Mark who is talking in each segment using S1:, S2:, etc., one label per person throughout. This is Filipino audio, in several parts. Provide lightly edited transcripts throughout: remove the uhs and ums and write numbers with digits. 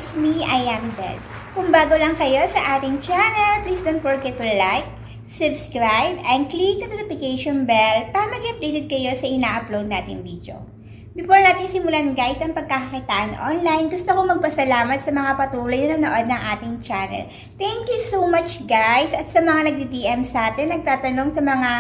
S1: it's me, I am Del. Kung bago lang kayo sa ating channel, please don't forget to like, subscribe, and click the notification bell para mag-updated kayo sa ina-upload nating video. Before natin simulan guys ang pagkakakitaan online, gusto ko magpasalamat sa mga patuloy na nanood ng ating channel. Thank you so much guys, at sa mga nagdi-DM sa atin, nagtatanong sa mga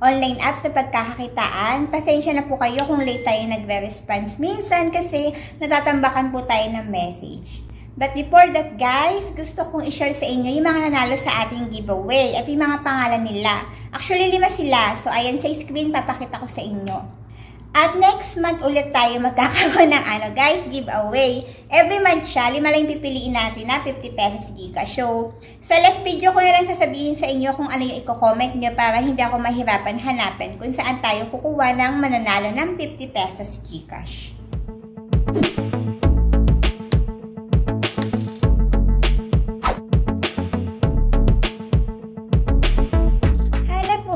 S1: online apps na pagkakakitaan. Pasensya na po kayo kung late tayo nagre-response minsan kasi natatambakan po tayo ng message. But before that guys, gusto kong i-share sa inyo yung mga nanalo sa ating giveaway at yung mga pangalan nila. Actually 5 sila, so ayan sa screen papakita ko sa inyo. At next month ulit tayo magkakaroon ng guys, giveaway. Every month siya, 5 lang pipiliin natin na 50 pesos Gcash. So, sa last video ko na lang sasabihin sa inyo kung ano yung i-comment nyo para hindi ako mahirapan hanapin kung saan tayo kukuha ng mananalo ng 50 pesos Gcash.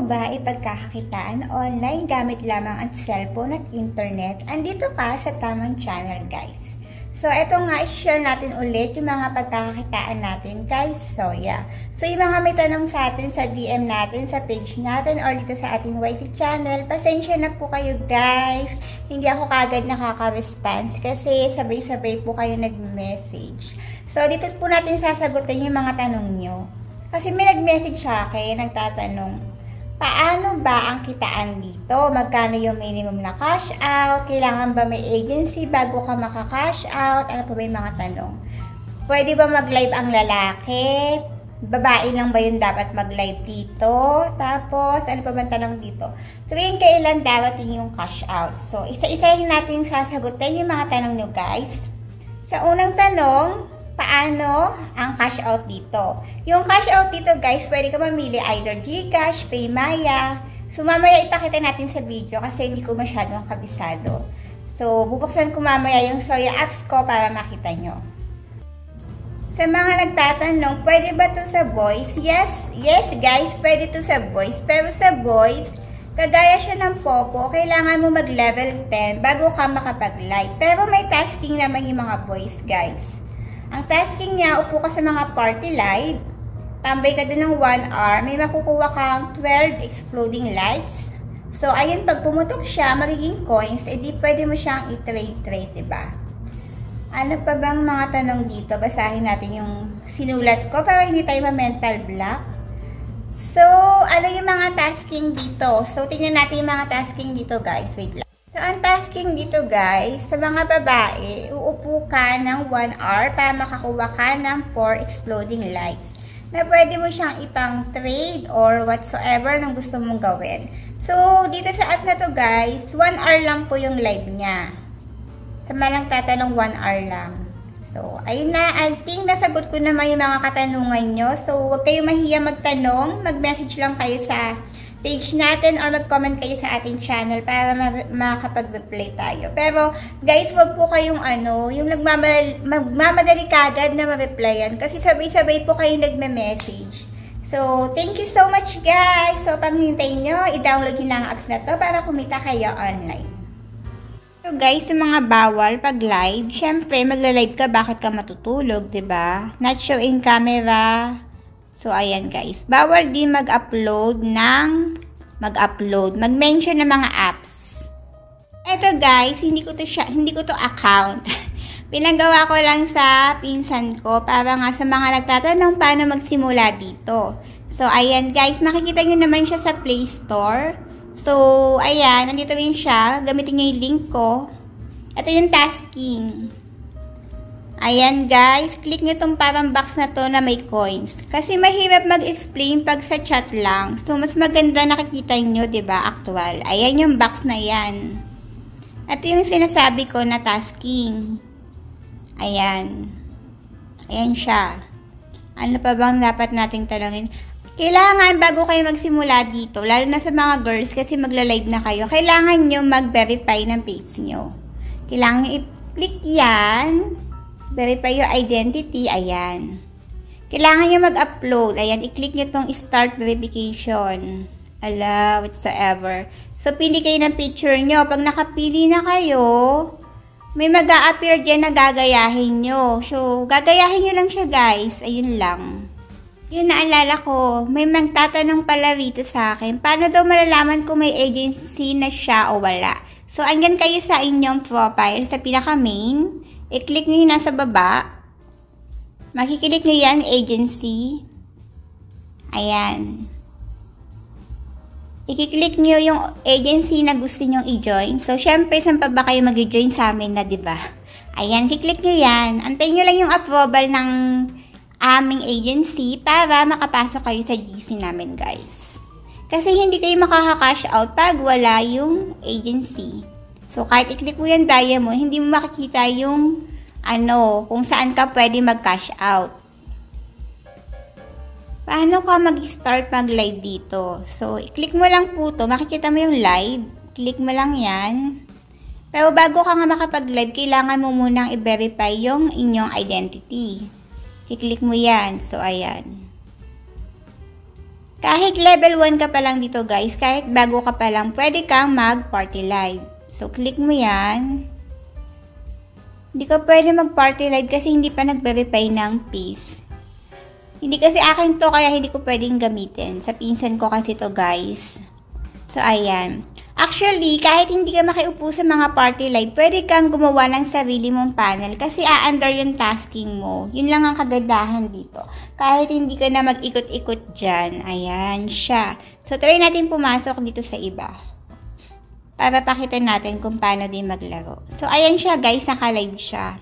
S1: Ba ipagkakakitaan online gamit lamang ang cellphone at internet? Andito ka sa tamang channel guys. So eto nga, i-share natin ulit yung mga pagkakakitaan natin guys. So yeah, so yung mga may tanong sa atin sa DM natin, sa page natin or dito sa ating YT channel, pasensya na po kayo guys, hindi ako kagad nakaka-response kasi sabay-sabay po kayo nag-message. So dito po natin sasagutin yung mga tanong nyo kasi may nag-message sa akin, nagtatanong, paano ba ang kitaan dito? Magkano yung minimum na cash out? Kailangan ba may agency bago ka maka-cash out? Ano pa ba yung mga tanong? Pwede ba mag-live ang lalaki? Babae lang ba yung dapat mag-live dito? Tapos, ano pa ba tanong dito? Tuwing kailan dapat yung cash out? So, isa-isahin natin sasagutin yung mga tanong nyo guys. Sa unang tanong, paano ang cash out dito? Yung cash out dito guys, pwede ka mamili either Gcash, Paymaya. So mamaya ipakita natin sa video kasi hindi ko masyadong kabisado. So bubuksan ko mamaya yung Soya apps ko para makita nyo. Sa mga nagtatanong, pwede ba to sa boys? Yes guys, pwede to sa boys. Pero sa boys, kagaya siya ng popo, kailangan mo mag level 10 bago ka makapag-live. Pero may tasking naman yung mga boys guys. Ang tasking niya, upo ka sa mga party live, tambay ka dun ng 1 hour, may makukuha kang 12 exploding lights. So, ayun, pag pumutok siya, magiging coins, edi pwede mo siyang i-trade, diba? Ano pa bang mga tanong dito? Basahin natin yung sinulat ko para hindi tayo ma-mental block. So, ano yung mga tasking dito? So, tingnan natin yung mga tasking dito, guys. Wait lang. So, ang tasking dito guys, sa mga babae, uupo ka ng 1 hour para makakuha ka ng 4 exploding lights na pwede mo siyang ipang trade or whatsoever nang gusto mong gawin. So, dito sa apps na to guys, 1 hour lang po yung live niya. Sa malang tatanong 1 hour lang. So, ayun na, I think nasagot ko naman yung mga katanungan nyo. So, huwag kayong mahiya magtanong, mag-message lang kayo sa page natin or mag-comment kayo sa ating channel para makapag-reply tayo. Pero, guys, wag po kayong yung magmamadali kagad na ma-replyan kasi sabay-sabay po kayong nagme-message. So, thank you so much, guys. So, pag hinintay nyo, i-download nyo lang ang apps na to para kumita kayo online. So, guys, yung mga bawal pag live, syempre, magla-live ka, bakit ka matutulog, diba? Not show in camera. So, ayan guys. Bawal din mag-upload, mag-mention ng mga apps. Eto guys, hindi ko to account. Pinagawa ko lang sa pinsan ko para nga sa mga nagtatanong paano magsimula dito. So, ayan guys, makikita nyo naman siya sa Play Store. So, ayan, nandito rin siya. Gamitin nyo yung link ko. Ito yung tasking. Ayan guys, click nyo tong parang box na to na may coins. Kasi mahirap mag-explain pag sa chat lang. So, mas maganda nakikita nyo, diba, actual. Ayan yung box na yan. Ito yung sinasabi ko na tasking. Ayan. Ayan siya. Ano pa bang dapat nating tanongin? Kailangan, bago kayo magsimula dito, lalo na sa mga girls, kasi magla-live na kayo, kailangan nyo mag-verify ng page nyo. Kailangan nyo i-click yan. Verify your identity, ayan. Kailangan nyo mag-upload, ayan, i-click nyo tong start verification. Allow, whatsoever. So, pili kayo ng picture nyo. Pag nakapili na kayo, may mag-a-appear dyan na gagayahin nyo. So, gagayahin nyo lang siya guys. Ayun lang. Yun, naalala ko, may magtatanong pala rito sa akin, paano daw malalaman kung may agency na siya o wala? So, andyan kayo sa inyong profile, sa pinaka-main. I-click nyo yung nasa baba. Makiklik nyo yan, agency. Ayan. I-click nyo yung agency na gusto nyong i-join. So, syempre, saan pa ba kayo mag-join sa amin na, diba? Ayan, i-click nyo yan. Antayin nyo lang yung approval ng aming agency para makapasok kayo sa GC namin, guys. Kasi hindi kayo makaka-cash out pag wala yung agency. So, kahit i-click mo yung diamond, hindi mo makikita yung kung saan ka pwede mag-cash out. Paano ka mag-start mag-live dito? So, i-click mo lang po to. Makikita mo yung live. Click mo lang yan. Pero bago ka nga makapag-live, kailangan mo munang i-verify yung inyong identity. I-click mo yan. So, ayan. Kahit level 1 ka pa lang dito guys, kahit bago ka pa lang, pwede kang mag-party live. So, click mo yan. Hindi ka pwede mag-party live kasi hindi pa nag-verify ng piece. Hindi kasi akin to kaya hindi ko pwedeng gamitin. Sa pinsan ko kasi to guys. So, ayan. Actually, kahit hindi ka makiupo sa mga party live, pwede kang gumawa ng sarili mong panel kasi a-under yung tasking mo. Yun lang ang kagandahan dito. Kahit hindi ka na mag-ikot-ikot dyan. Ayan siya. So, try natin pumasok dito sa iba. Para pakita natin kung paano din maglaro. So, ayan siya guys, naka-live siya.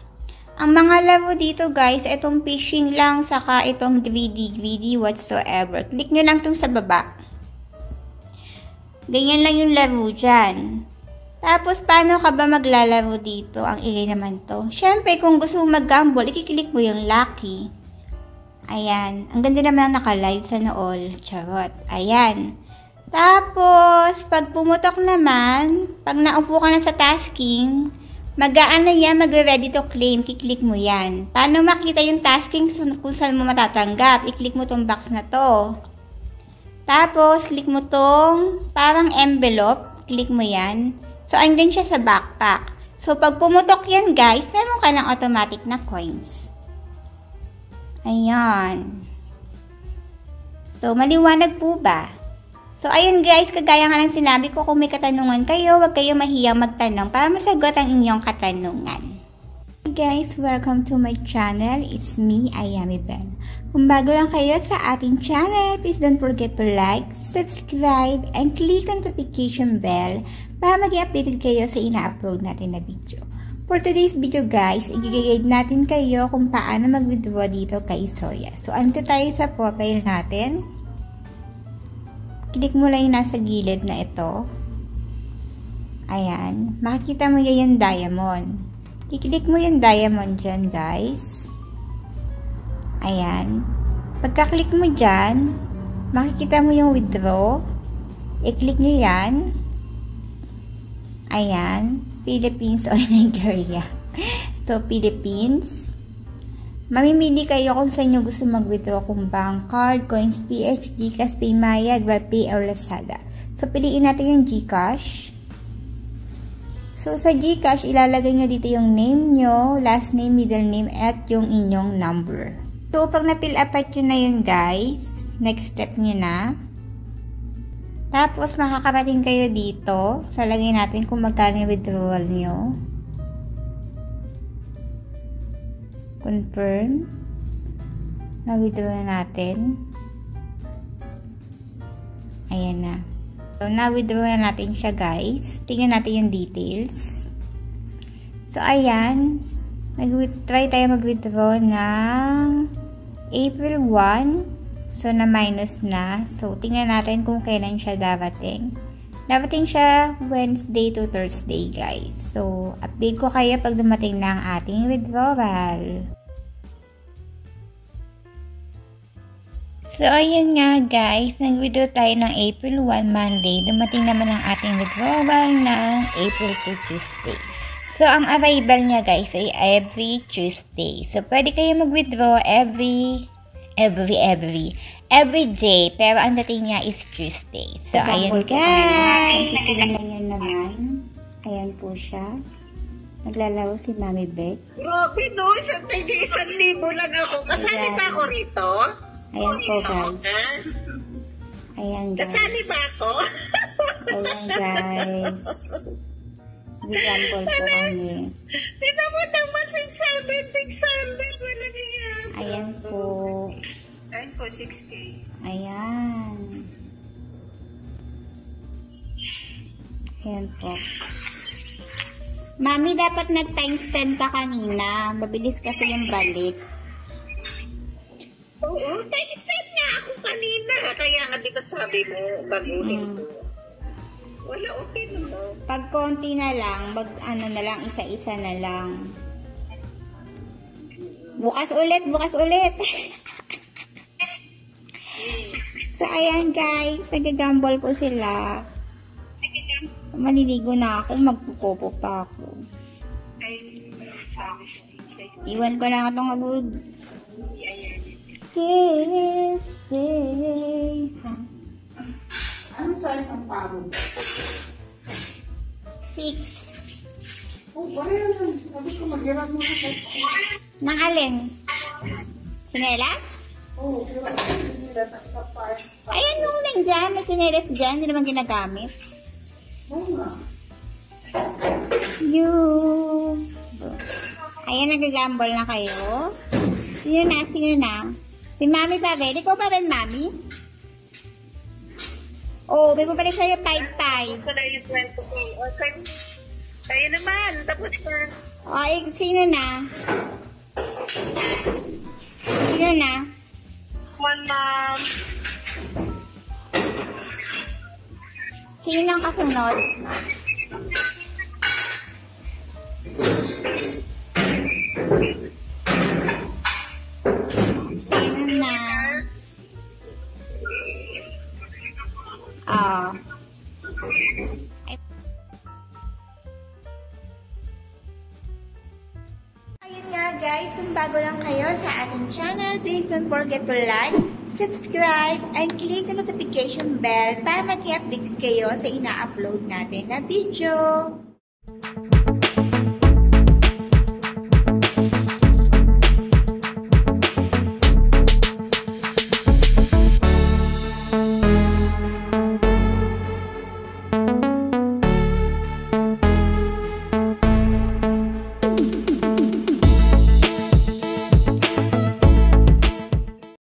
S1: Ang mga laro dito guys, itong fishing lang, saka itong greedy whatsoever. Click nyo lang itong sa baba. Ganyan lang yung laro dyan. Tapos, paano ka ba maglalaro dito? Ang ingay naman to. Siyempre, kung gusto mo mag-gamble, ikiklik mo yung lucky. Ayan. Ang ganda naman naka-live sa nool. Charot. Ayan. Tapos, pag pumutok naman, pag naupo ka na sa tasking, mag-aano yan, magre-ready to claim, kiklik mo yan. Paano makita yung tasking kung saan mo matatanggap? I-click mo tong box na to. Tapos, click mo tong parang envelope, click mo yan. So, andyan siya sa backpack. So, pag pumutok yan guys, meron ka ng automatic na coins. Ayan. So, maliwanag po ba? So, ayun guys, kagaya nga ng sinabi ko, kung may katanungan kayo, huwag kayong mahiyang magtanong para masagot ang inyong katanungan. Hey guys, welcome to my channel. It's me, Ayami Ben. Kung bago lang kayo sa ating channel, please don't forget to like, subscribe, and click on notification bell para maging updated kayo sa ina-upload natin na video. For today's video guys, i-guide natin kayo kung paano mag-withdraw dito kay Soya. So, andito tayo sa profile natin. Click mo lang yung nasa gilid na ito. Ayan. Makikita mo yung diamond. I-click mo yung diamond dyan, guys. Ayan. Pagka-click mo dyan, makikita mo yung withdraw. I-click nyo yan. Ayan. Philippines o Nigeria. So, Philippines. Mamimili kayo kung saan nyo gusto mag-withdraw, kung bank card, coins, PH, GCash, Paymaya, GrabPay, o Lazada. So, piliin natin yung GCash. So, sa GCash, ilalagay nyo dito yung name nyo, last name, middle name, at yung inyong number. So, pag na-fill up nyo na yun, guys, next step nyo na. Tapos, makakarating kayo dito. Lalagay natin kung magkano yung withdrawal nyo. Confirm. Na-withdraw na natin. Ayan na. So, na-withdraw na natin siya guys. Tingnan natin yung details. So, ayan. Try tayo mag-withdraw ng April 1. So, na-minus na. So, tingnan natin kung kailan siya darating. Darating siya Wednesday to Thursday, guys. So, update ko kayo pag dumating na ang ating withdrawal. So, ayun nga, guys. Nag-withdraw tayo ng April 1, Monday. Dumating naman ang ating withdrawal ng April 2, Tuesday. So, ang arrival niya, guys, ay every Tuesday. So, pwede kayo mag-withdraw every day, pero ang dating niya is Tuesday. So, ayan guys. Tignan nyo naman. Ayan po siya. Naglalaro si Mami Beth.
S2: Grabe no, isang 1,000 lang ako. Kasalita ko rito.
S1: Ayan po guys. Ayan guys.
S2: Kasali ba ako?
S1: Ayan guys. Nag-gamble po kami.
S2: Pinamutang mo 600. Walang iya.
S1: Ayan po.
S2: Ayan po, 6K.
S1: Ayan. Ayan po. Mami, dapat nag-times 10 ka kanina. Mabilis kasi yung balik.
S2: Oo, times 10 nga ako kanina. Kaya nga di ba sabi mo, baguhin ko. Wala, okay naman.
S1: Pag konti na lang, ano na lang, isa-isa na lang. Bukas ulit. So, ayan guys, nag-gamble po sila. Maliligo na ako, magpupopo pa ako. Iwan ko na itong agud. Kiss,
S2: Anong size ang paro?
S1: 6.
S2: Oh, pareho lang. Sabi ko, mag-iran mo na siya.
S1: Nang alin? Sinelas?
S2: Oo, pero hindi na sa
S1: Ayan nung nandyan, may sinelas dyan, hindi naman ginagamit.
S2: Oo nga.
S1: Ayan, nag-gamble na kayo. Sino na? Si Mami pa, Ben. Ikaw pa, Ben, Mami? Oh, may pabalik sa'yo 5-5.
S2: Gusto na yung 20K. Okay. Kaya naman. Tapos na.
S1: Oh, sino na?
S2: One mom.
S1: Sino ang kasunod? Sino na? Ayun nga guys, kung bago lang kayo sa ating channel, please don't forget to like, subscribe, and click the notification bell para mag-update kayo sa ina-upload natin na video.